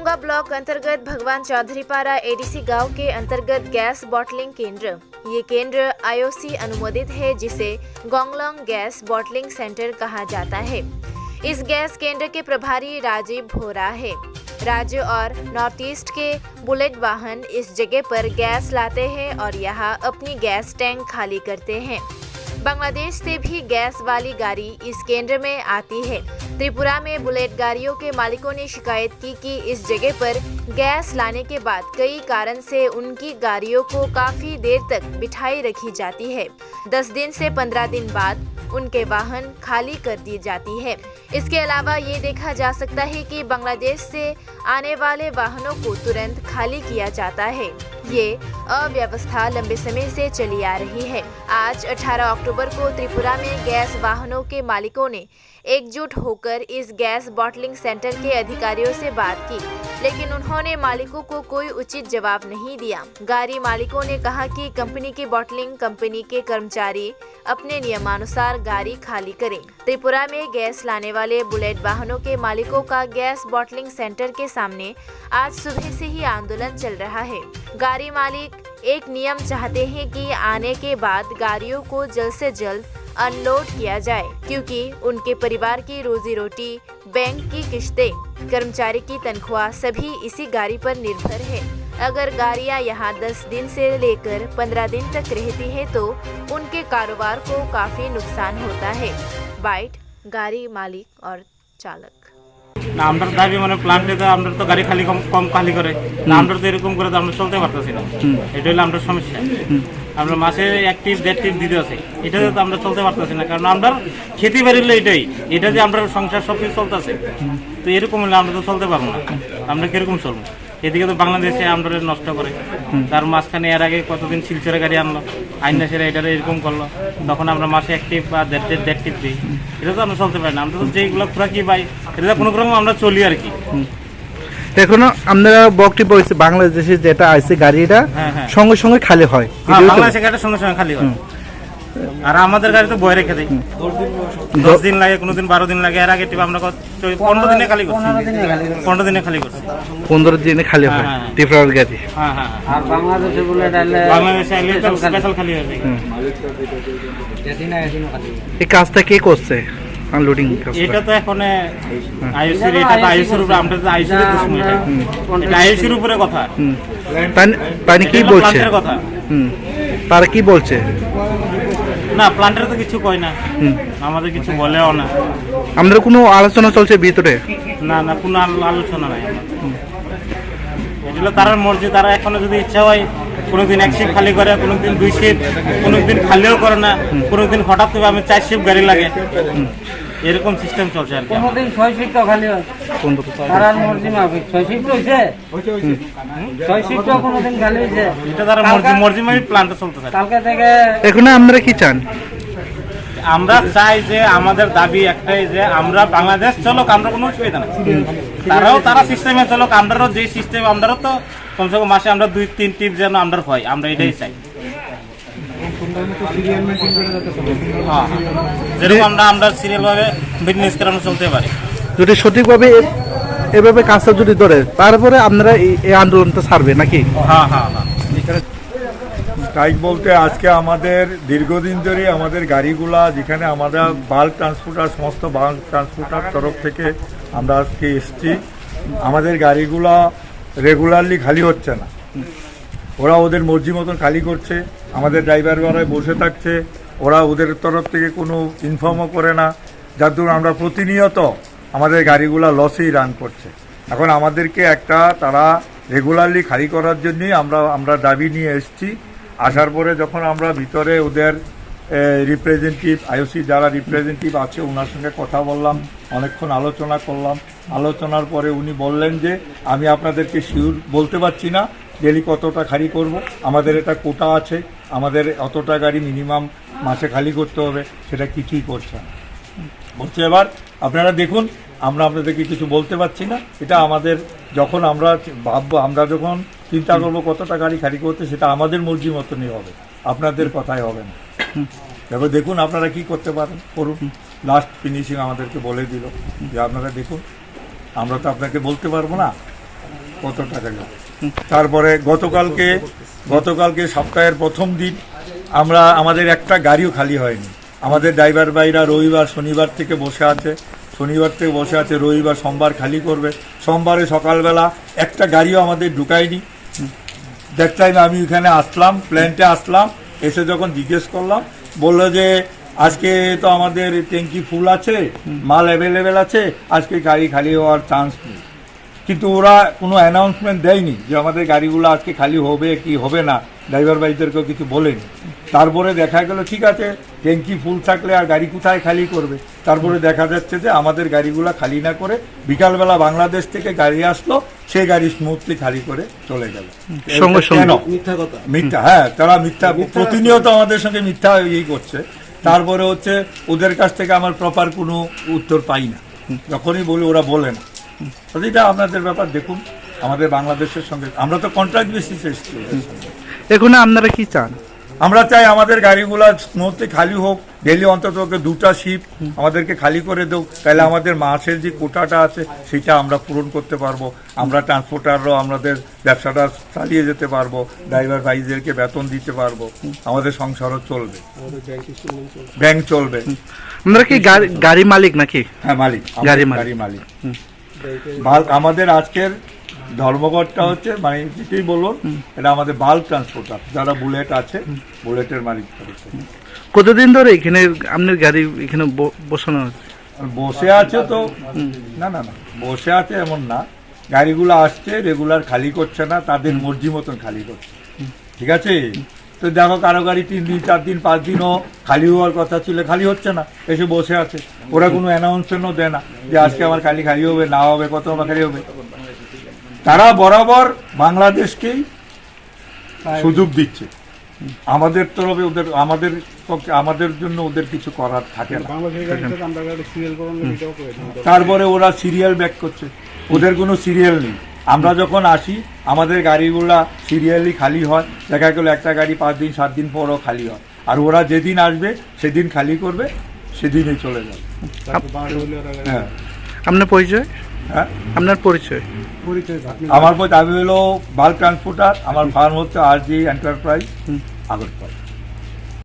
गोंगा block अंतर्गत भगवान चौधरीपारा ADC गांव के अंतर्गत गैस बॉटलिंग केंद्र। ये केंद्र आईओसी अनुमोदित है, जिसे गोंगलोंग गैस बॉटलिंग सेंटर कहा जाता है। इस गैस केंद्र के प्रभारी राजीव भोरा है। राज्य और नॉर्थ ईस्ट के बुलेट वाहन इस जगह पर गैस लाते हैं और यहाँ अपनी गैस टैंक खाली करते हैं। बांग्लादेश से भी गैस वाली गाड़ी इस केंद्र में आती है। त्रिपुरा में बुलेट गाड़ियों के मालिकों ने शिकायत की कि इस जगह पर गैस लाने के बाद कई कारण से उनकी गाड़ियों को काफी देर तक बिठाई रखी जाती है। 10 दिन से 15 दिन बाद उनके वाहन खाली कर दी जाती है। इसके अलावा ये देखा जा सकता है कि बांग्लादेश से आने वाले वाहनों को तुरंत खाली किया जाता है। ये अव्यवस्था लंबे समय से चली आ रही है। आज 18 अक्टूबर को त्रिपुरा में गैस वाहनों के मालिकों ने एकजुट होकर इस गैस बॉटलिंग सेंटर के अधिकारियों से बात की, लेकिन उन्होंने मालिकों को कोई उचित जवाब नहीं दिया। गाड़ी मालिकों ने कहा कि कंपनी की बॉटलिंग कंपनी के कर्मचारी अपने नियमानुसार गाड़ी खाली करें। त्रिपुरा में गैस लाने वाले बुलेट वाहनों के मालिकों का गैस बॉटलिंग सेंटर के सामने आज सुबह से ही आंदोलन चल रहा है। गाड़ी मालिक एक नियम चाहते हैं कि आने के बाद गाड़ियों को जल्द से जल्द अनलोड किया जाए, क्योंकि उनके परिवार की रोजी रोटी, बैंक की किश्तें, कर्मचारी की तनख्वाह सभी इसी गाड़ी पर निर्भर है। अगर गाड़ियां यहां 10 दिन से लेकर 15 दिन तक रहती है तो उनके कारोबार को काफी नुकसान होता है। बाइट गाड़ी मालिक और चालक। না আমরা দাবি মানে প্ল্যান্টে তো আমরা তো গাড়ি খালি কম খালি করে না, আমরা তো এরকম করে তো আমরা চলতে পারতেছি না। এটা হলো আমরা সমস্যা। আমরা মাসে এক টিপ দেড় টিপ দিতে আছে, এটা তো আমরা চলতে পারতেছি না, কারণ আমরা খেতে পারিলে এটাই এটা যে আমরা সংসার সব কিছু চলতেছে। তো এরকম হলে আমরা তো চলতে পারবো না। আমরা কিরকম চলবো? এদিকে তো বাংলাদেশে আমরা নষ্ট করে, তার মাঝখানে এর আগে কতদিন শিলচরে গাড়ি আনলো, আইনা সেরা এটা এরকম করলো, তখন আমরা মাসে এক টিপ বা দেড় টিপ দিই। এটা তো আমরা চলতে পারি না। আমরা তো যেগুলো খোরাকি পাই এটা কোনো রকম আমরা চলি আর কি। এখন আপনারা বকটি বলছে বাংলাদেশে যেটা আছে গাড়িটা সঙ্গে সঙ্গে খালি হয়, বাংলাদেশে গাড়িটা সঙ্গে সঙ্গে খালি হয়, আর আমাদের গাড়ি তো বয়ে রেখে দেয়। 10 দিন লাগে, কোনোদিন 12 দিন লাগে। এর আগে টিপ আমরা 15 দিনে খালি করছি। 15 দিনে খালি করছি। 15 দিনে খালি হয় টিপরার গাড়ি। আর বাংলাদেশে বলে বাংলাদেশে আইলে তো স্পেশাল খালি হবে। এই কাজটা কে করছে? আনলোডিং এটা তো এখন আইওসির, এটা তো আইওসির উপরে, আমরা তো আইওসির দুশ্মন। এটা আইওসির উপরে কথা। তাই কি বলছে? কথা তারা কি বলছে? না, প্ল্যান্টের তো কিছু কয় না, আমাদের কিছু বলেও না। আমাদের কোনো আলোচনা চলছে ভিতরে? না না, কোনো আলোচনা নাই। এগুলো তার মর্জি। তারা এখনো যদি ইচ্ছা হয় কোনোদিন এক শিফট খালি করে, কোনোদিন 2 শিফট, কোনোদিন খালিও করে না, কোনোদিন হঠাৎ করে আমি 4 শিফট গাড়ি লাগে, এরকম সিস্টেম চলছে আর কি। কোনদিন 6 শিফটও খালি হয়, তার মর্জি মাফিক 6 শিফট হইছে, 6 শিফটও কোনদিন খালি হইছে। এটা তার মর্জি মাফিক প্ল্যানটা চলতেছে কালকে থেকে। এখন আমরা কি চান? আমরা চাই যে আমাদের দাবি একটাই যে আমরা বাংলাদেশ চলুক, আমরা কোনো অসুবিধা না। তারা সিস্টেমে চলুক, আমরাও যে সিস্টেম, আমরাও তো কমসে কম মাসে আমরা 2-3 টিপ যেন আমরা হয়, আমরা এটাই চাই। যেরকম আমরা সিরিয়াল ভাবে বিজনেস করে আমরা চলতে পারি। যদি সঠিকভাবে এভাবে কাজটা যদি ধরে, তারপরে আপনারা এই আন্দোলনটা ছাড়বে নাকি? হ্যাঁ। স্ট্রাইক বলতে আজকে আমাদের দীর্ঘদিন ধরে আমাদের গাড়িগুলা, যেখানে আমরা বাল্ক ট্রান্সপোর্টার, সমস্ত বাল্ক ট্রান্সপোর্টার তরফ থেকে আমরা আজকে এসছি, আমাদের গাড়িগুলা রেগুলারলি খালি হচ্ছে না। ওরা ওদের মর্জি মতন খালি করছে, আমাদের ড্রাইভাররা বসে থাকছে, ওরা ওদের তরফ থেকে কোনো ইনফর্মও করে না, যার দরুন আমরা প্রতিনিয়ত আমাদের গাড়িগুলা লসেই রান করছে। এখন আমাদেরকে একটা তারা রেগুলারলি খালি করার জন্যই আমরা দাবি নিয়ে এসেছি। আসার পরে যখন আমরা ভিতরে ওদের রিপ্রেজেন্টেটিভ, আইওসি যারা রিপ্রেজেন্টেটিভ আছে ওনার সঙ্গে কথা বললাম, অনেকক্ষণ আলোচনা করলাম। আলোচনার পরে উনি বললেন যে আমি আপনাদেরকে শিওর বলতে পারছি না ডেলি কতটা খালি করব, আমাদের এটা কোটা আছে, আমাদের অতটা গাড়ি মিনিমাম মাসে খালি করতে হবে, সেটা কিছুই করছে না। বলছে এবার আপনারা দেখুন, আমরা আপনাদেরকে কিছু বলতে পারছি না, এটা আমাদের যখন আমরা ভাববো, আমরা যখন চিন্তা করবো কতটা গাড়ি খালি করতে, সেটা আমাদের মর্জি মতনই হবে, আপনাদের কথাই হবে না। এবার দেখুন আপনারা কি করতে পারেন করুন। লাস্ট ফিনিশিং আমাদেরকে বলে দিল যে আপনারা দেখুন, আমরা তো আপনাকে বলতে পারবো না, কত টাকা যাবে। তারপরে গতকালকে সপ্তাহের প্রথম দিন আমাদের একটা গাড়িও খালি হয়নি। আমাদের ড্রাইভার ভাইরা শনিবার থেকে বসে আছে, রবিবার সোমবার খালি করবে। সোমবারে সকালবেলা একটা গাড়িও আমাদের ঢুকায়নি। দ্যাট টাইম আমি এখানে আসলাম, প্ল্যান্টে আসলাম, এসে যখন জিজ্ঞেস করলাম বললো যে আজকে তো আমাদের ট্যাঙ্কি ফুল আছে, মাল অ্যাভেলেবেল আছে, আজকে গাড়ি খালি হওয়ার চান্স নেই। কিন্তু ওরা কোনো অ্যানাউন্সমেন্ট দেয়নি যে আমাদের গাড়িগুলো আজকে খালি হবে কি হবে না, ড্রাইভার ভাইদেরকেও কিছু বলেনি। তারপরে দেখা গেল ঠিক আছে, ট্যাঙ্কি ফুল থাকলে আর গাড়ি কোথায় খালি করবে। তারপরে দেখা যাচ্ছে যে আমাদের গাড়িগুলো খালি না করে বিকালবেলা বাংলাদেশ থেকে গাড়ি আসলো, সেই গাড়ি স্মুথলি খালি করে চলে গেল। কেন? মিথ্যা, হ্যাঁ, তারা মিথ্যা প্রতিনিয়ত আমাদের সঙ্গে মিথ্যা করছে। তারপরে হচ্ছে ওদের কাছ থেকে আমার প্রপার কোনো উত্তর পাই না, যখনই বলি ওরা বলে না। এটা আপনাদের ব্যাপার, দেখুন আমাদের বাংলাদেশের সঙ্গে আমরা তো কন্ট্রাক্ট বেসিসে এসেছি। এখন আপনারা কি চান? আমরা চাই আমাদের গাড়িগুলো স্মুথলি খালি হোক, ডেলি অন্তত 2টা শিপ আমাদেরকে খালি করে দেও, তাহলে আমাদের মাসের যে কোটাটা আছে সেটা আমরা পূরণ করতে পারবো। আমরা ট্রান্সপোর্টাররাও আমাদের ব্যবসাটা চালিয়ে যেতে পারবো, ড্রাইভার ভাইদেরকে বেতন দিতে পারবো, আমাদের সংসারও চলবে, ব্যাংক চলবে। আপনারা কি গাড়ি মালিক নাকি? হ্যাঁ, মালিক, গাড়ি মালিক। আমাদের আজকের ধর্মঘটটা হচ্ছে মানে যেটাই বলুন, এটা আমাদের বাল্ক ট্রান্সপোর্টার যারা বুলেট আছে, বুলেটের মালিক। কতদিন ধরে এখানে আপনার গাড়ি এখানে বসানো আছে? বসে আছে তো না, বসে আছে এমন না, গাড়িগুলো আসছে রেগুলার, খালি করছে না, তাদের মর্জি মতন খালি করছে। ঠিক আছে, তো দেখো কারো গাড়ি 3 দিন 4 দিন 5 দিনও খালি হওয়ার কথা ছিল, খালি হচ্ছে না, এসে বসে আছে। ওরা কোনো অ্যানাউন্সমেন্টও দেয় না যে আজকে আমার খালি হবে না হবে, কত খালি হবে। তারা বরাবর বাংলাদেশকেই সুযোগ দিচ্ছে, আমাদের তরফে আমাদের জন্য ওদের কিছু করার থাকে না। তারপরে ওরা সিরিয়াল ব্যাক করছে, ওদের কোনো সিরিয়াল নেই। আমরা যখন আসি আমাদের গাড়িগুলা সিরিয়ালি খালি হয়, দেখা গেল একটা গাড়ি 5 দিন 7 দিন পরও খালি হয়, আর ওরা যেদিন আসবে সেদিন খালি করবে, সেদিনই চলে যাবে। হ্যাঁ, আপনার পরিচয়? হ্যাঁ, আপনার পরিচয়? আমার আমি হলো বাল্ক ট্রান্সপোর্টার, আমার ফার্ম হচ্ছে RG এন্টারপ্রাইজ, আগরতলা।